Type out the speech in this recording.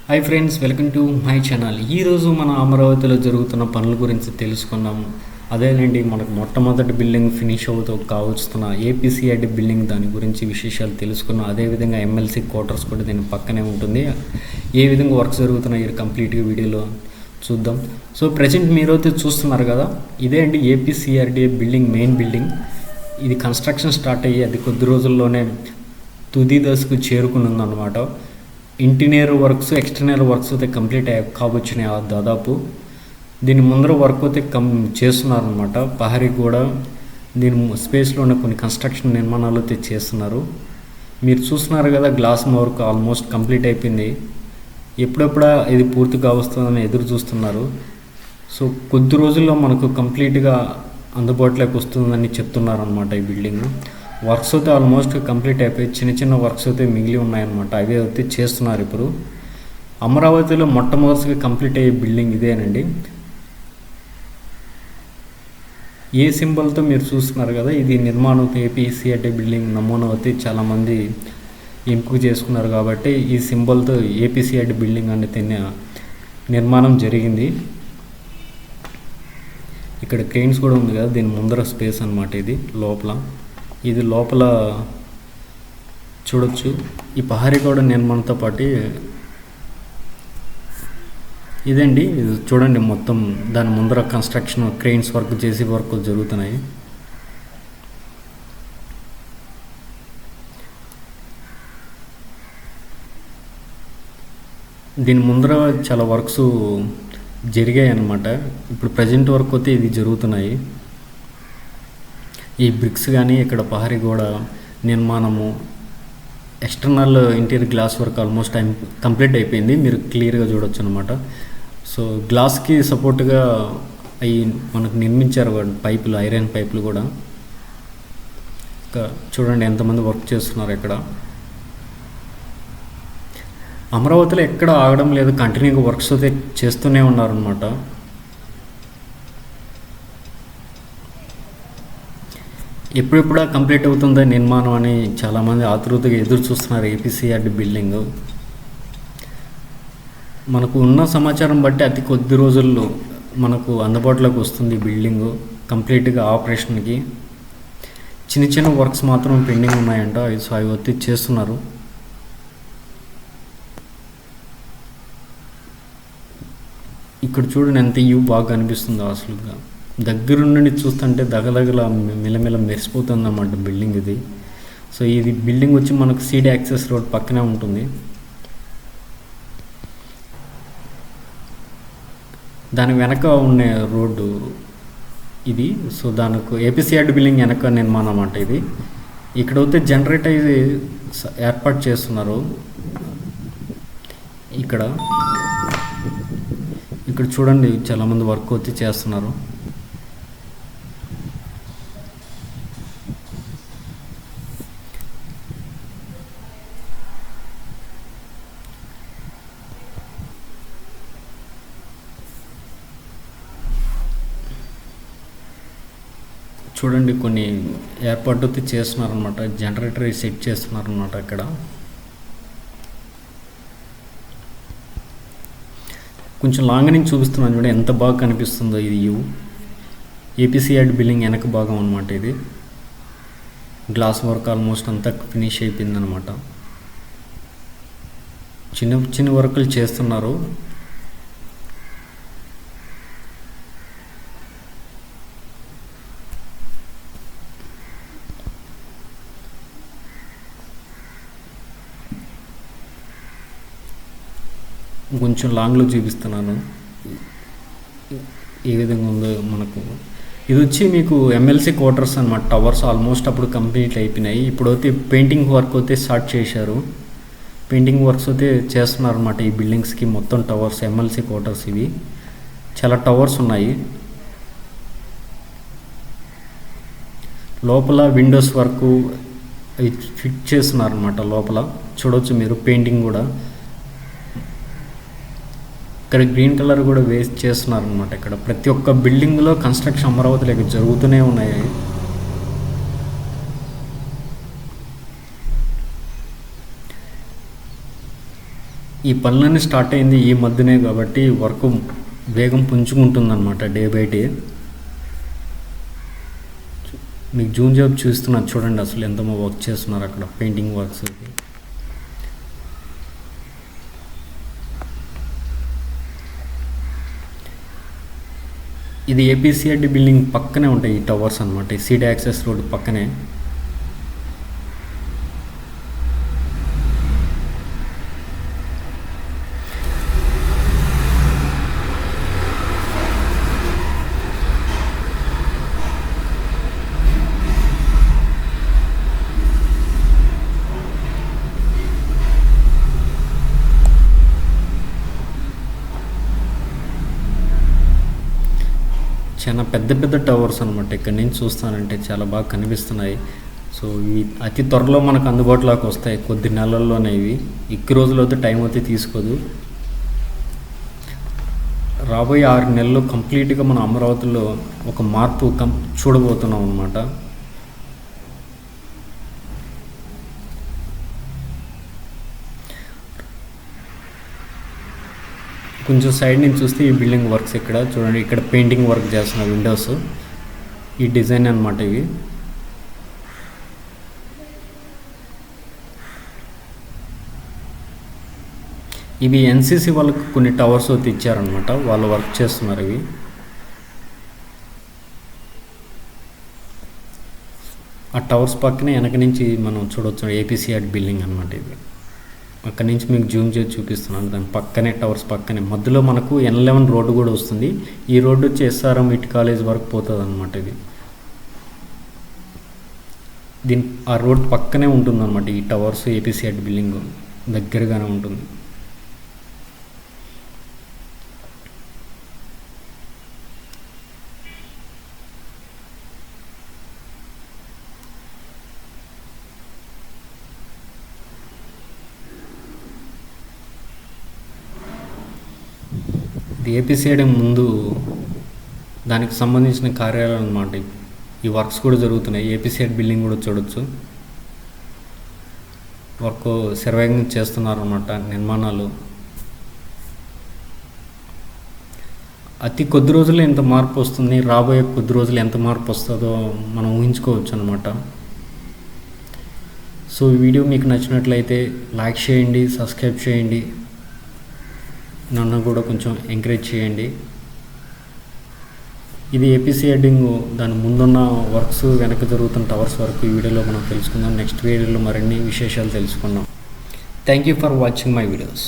Hi friends, welcome to my channel. ఈరోజు మన అమరావతిలో జరుగుతున్న పనుల గురించి తెలుసుకుందాం. అదేనండి, మనకు మొట్టమొదటి బిల్డింగ్ ఫినిష్ అవుతూ కావస్తున్న ఏపీసీఆర్డీ బిల్డింగ్, దాని గురించి విశేషాలు తెలుసుకున్నాం. అదేవిధంగా ఎమ్మెల్సీ క్వార్టర్స్ కూడా దీని పక్కనే ఉంటుంది. ఏ విధంగా వర్క్ జరుగుతున్నాయి కంప్లీట్గా వీడియోలో చూద్దాం. సో ప్రజెంట్ మీరైతే చూస్తున్నారు కదా, ఇదే అండి ఏపీసీఆర్డీ బిల్డింగ్, మెయిన్ బిల్డింగ్. ఇది కన్స్ట్రక్షన్ స్టార్ట్ అయ్యి అది కొద్ది రోజుల్లోనే తుది దశకు చేరుకుని ఉందన్నమాట. ఇంటీరియర్ వర్క్స్, ఎక్స్టర్నల్ వర్క్స్ అయితే కంప్లీట్ కాబొచ్చినాయి దాదాపు. దీని ముందర వర్క్ అయితే చేస్తున్నారనమాట. ప్రహరీ కూడా దీని స్పేస్లో ఉన్న కొన్ని కన్స్ట్రక్షన్ నిర్మాణాలు అయితే చేస్తున్నారు. మీరు చూస్తున్నారు కదా, గ్లాస్ వర్క్ ఆల్మోస్ట్ కంప్లీట్ అయిపోయింది. ఎప్పుడెప్పుడా ఇది పూర్తిగా వస్తుందని ఎదురు చూస్తున్నారు. సో కొద్ది రోజుల్లో మనకు కంప్లీట్గా అందుబాటులోకి వస్తుందని చెప్తున్నారు అనమాట. ఈ బిల్డింగ్ వర్క్స్ అయితే ఆల్మోస్ట్ కంప్లీట్ అయిపోయి చిన్న చిన్న వర్క్స్ అయితే మిగిలి ఉన్నాయన్నమాట. అవి అయితే చేస్తున్నారు ఇప్పుడు. అమరావతిలో మొట్టమొదటిగా కంప్లీట్ అయ్యే బిల్డింగ్ ఇదేనండి. ఏ సింబల్తో మీరు చూస్తున్నారు కదా, ఇది నిర్మాణం ఏపీసీఆర్డీ బిల్డింగ్ నమూనా అయితే చాలామంది ఎంపిక చేసుకున్నారు కాబట్టి ఈ సింబల్తో ఏపీసీఆర్డీ బిల్డింగ్ అనేది నిర్మాణం జరిగింది. ఇక్కడ క్రెయిన్స్ కూడా ఉంది కదా, దీని ముందర స్పేస్ అనమాట. ఇది లోపల చూడొచ్చు. ఈ ప్రహరీ కూడా నిర్మాణంతో పాటు ఇదండి, ఇది చూడండి, మొత్తం దాని ముందర కన్స్ట్రక్షన్, క్రెయిన్స్ వర్క్, జేసీ వర్క్ జరుగుతున్నాయి. దీని ముందర చాలా వర్క్స్ జరిగాయి అన్నమాట. ఇప్పుడు ప్రజెంట్ వర్క్ అయితే ఇది జరుగుతున్నాయి. ఈ బ్రిక్స్ కానీ, ఇక్కడ ప్రహరీ గోడ నిర్మాణము, external interior glass work almost complete అయిపోయింది. మీరు క్లియర్గా చూడొచ్చు అనమాట. సో గ్లాస్కి సపోర్ట్గా అవి మనకు నిర్మించారు పైపులు, ఐరన్ పైపులు కూడా. చూడండి ఎంతమంది వర్క్ చేస్తున్నారు ఇక్కడ. అమరావతిలో ఎక్కడ ఆగడం లేదు, కంటిన్యూగా వర్క్స్ అయితే చేస్తూనే ఉన్నారనమాట. ఎప్పుడెప్పుడా కంప్లీట్ అవుతుందో నిర్మాణం అని చాలామంది ఆతృతగా ఎదురు చూస్తున్నారు ఏపీసీఆర్డీ బిల్డింగ్. మనకు ఉన్న సమాచారం బట్టి అతి కొద్ది రోజుల్లో మనకు అందుబాటులోకి వస్తుంది బిల్డింగ్ కంప్లీట్గా ఆపరేషన్కి. చిన్న చిన్న వర్క్స్ మాత్రం పెండింగ్ ఉన్నాయంట. సో అవి వచ్చి చేస్తున్నారు. ఇక్కడ చూడండి ఎంత వ్యూ బాగా అనిపిస్తుందో. అసలుగా దగ్గర నుండి చూస్తుంటే దగదగల మిలమిల మెరిసిపోతుంది అన్నమాట బిల్డింగ్ ఇది. సో ఇది బిల్డింగ్ వచ్చి మనకు సీడీ యాక్సెస్ రోడ్ పక్కనే ఉంటుంది. దాని వెనక ఉన్న రోడ్డు ఇది. సో దానికి ఏపీసీఆర్డీ బిల్డింగ్ వెనక నిర్మాణం అన్నమాట ఇది. ఇక్కడ అయితే జనరేటర్ ఇది ఏర్పాటు చేస్తున్నారు. ఇక్కడ చూడండి చాలామంది వర్క్ వచ్చి చేస్తున్నారు. చూడండి కొన్ని ఏర్పాటు చేస్తున్నారనమాట. జనరేటర్ సెట్ చేస్తున్నారనమాట. ఇక్కడ కొంచెం లాంగ్ నుంచి చూపిస్తున్నాను చూడండి ఎంత బాగా కనిపిస్తుందో ఇది వ్యూ. ఏపీసీఆర్డీ బిల్డింగ్ వెనక భాగం అనమాట ఇది. గ్లాస్ వర్క్ ఆల్మోస్ట్ అంతా ఫినిష్ అయిపోయింది అనమాట. చిన్న చిన్న వర్కులు చేస్తున్నారు. కొంచెం లాంగ్లో చూపిస్తున్నాను ఏ విధంగా ఉందో. మనకు ఇది వచ్చి మీకు ఎమ్మెల్సీ క్వార్టర్స్ అనమాట. టవర్స్ ఆల్మోస్ట్ అప్పుడు కంప్లీట్ అయిపోయినాయి. ఇప్పుడైతే పెయింటింగ్ వర్క్ అయితే స్టార్ట్ చేశారు. పెయింటింగ్ వర్క్స్ అయితే చేస్తున్నారు అనమాట ఈ బిల్డింగ్స్కి. మొత్తం టవర్స్, ఎమ్మెల్సీ క్వార్టర్స్ ఇవి. చాలా టవర్స్ ఉన్నాయి. లోపల విండోస్ వర్క్ అవి ఫిట్ చేస్తున్నారు అనమాట. లోపల చూడవచ్చు మీరు పెయింటింగ్ కూడా. ఇక్కడ గ్రీన్ కలర్ కూడా వేస్ట్ చేస్తున్నారు అనమాట. ఇక్కడ ప్రతి ఒక్క బిల్డింగ్లో కన్స్ట్రక్షన్ అమరావతిలోకి జరుగుతూనే ఉన్నాయి. ఈ పనులన్నీ స్టార్ట్ అయింది ఈ మధ్యనే కాబట్టి వర్క్ వేగం పుంజుకుంటుందన్నమాట డే బై డే. మీకు జూమ్ జాబ్ చూస్తున్నారు చూడండి, అసలు ఎంతమో వర్క్ చేస్తున్నారు అక్కడ పెయింటింగ్ వర్క్స్. ఇది ఏపీసీఆర్డీ బిల్డింగ్ పక్కనే ఉంటాయి ఈ టవర్స్ అనమాట, ఈ సీడీ యాక్సెస్ రోడ్ పక్కనే. చాలా పెద్ద పెద్ద టవర్స్ అనమాట, ఇక్కడ నుంచి చూస్తానంటే చాలా బాగా కనిపిస్తున్నాయి. సో ఇవి అతి త్వరలో మనకు అందుబాటులోకి వస్తాయి, కొద్ది నెలల్లోనే. ఇవి ఎక్కువ రోజులు అయితే టైం అయితే తీసుకోదు. రాబోయే 6 నెలల్లో కంప్లీట్గా మన అమరావతిలో ఒక మార్పు చూడబోతున్నాం అన్నమాట. కొంచెం సైడ్ నుంచి చూస్తే ఈ బిల్డింగ్ వర్క్స్ ఇక్కడ చూడండి, ఇక్కడ పెయింటింగ్ వర్క్ చేస్తున్న విండోస్, ఈ డిజైన్ అనమాట. ఇవి ఎన్సీసీ వాళ్ళకి కొన్ని టవర్స్ అయితే ఇచ్చారనమాట, వాళ్ళు వర్క్ చేస్తున్నారు. ఇవి ఆ టవర్స్ పక్కనే వెనక నుంచి మనం చూడవచ్చు ఏపీసీఆర్డీ బిల్డింగ్ అనమాట. ఇది అక్కడి నుంచి మీకు జూమ్ చేసి చూపిస్తున్నాను. దాని పక్కనే టవర్స్ పక్కనే మధ్యలో మనకు N11 రోడ్డు కూడా వస్తుంది. ఈ రోడ్డు వచ్చి SRM ఇట్ కాలేజ్ వరకు పోతుంది అనమాట. ఆ రోడ్ పక్కనే ఉంటుంది అనమాట ఈ టవర్స్. ఏపీసీఆర్డీ బిల్డింగ్ దగ్గరగానే ఉంటుంది. ఇది ఏపీసీఆర్డీ ముందు దానికి సంబంధించిన కార్యాలయం అన్నమాట. ఈ వర్క్స్ కూడా జరుగుతున్నాయి. ఏపీసీఆర్డీ బిల్డింగ్ కూడా చూడొచ్చు, వర్క్ శరవేగంగా చేస్తున్నారన్నమాట నిర్మాణాలు. అతి కొద్ది రోజుల్లో ఎంత మార్పు వస్తుంది, రాబోయే కొద్ది రోజులు ఎంత మార్పు వస్తుందో మనం ఊహించుకోవచ్చు అనమాట. సో ఈ వీడియో మీకు నచ్చినట్లయితే లైక్ చేయండి, సబ్స్క్రైబ్ చేయండి, నన్ను కూడా కొంచెం ఎంకరేజ్ చేయండి. ఇది ఏపీసీఆర్డీ దాని ముందున్న వర్క్స్ వెనక జరుగుతున్న టవర్స్ వరకు ఈ వీడియోలో మనం తెలుసుకుందాం. నెక్స్ట్ వీడియోలో మరిన్ని విశేషాలు తెలుసుకుందాం. Thank you for watching my videos.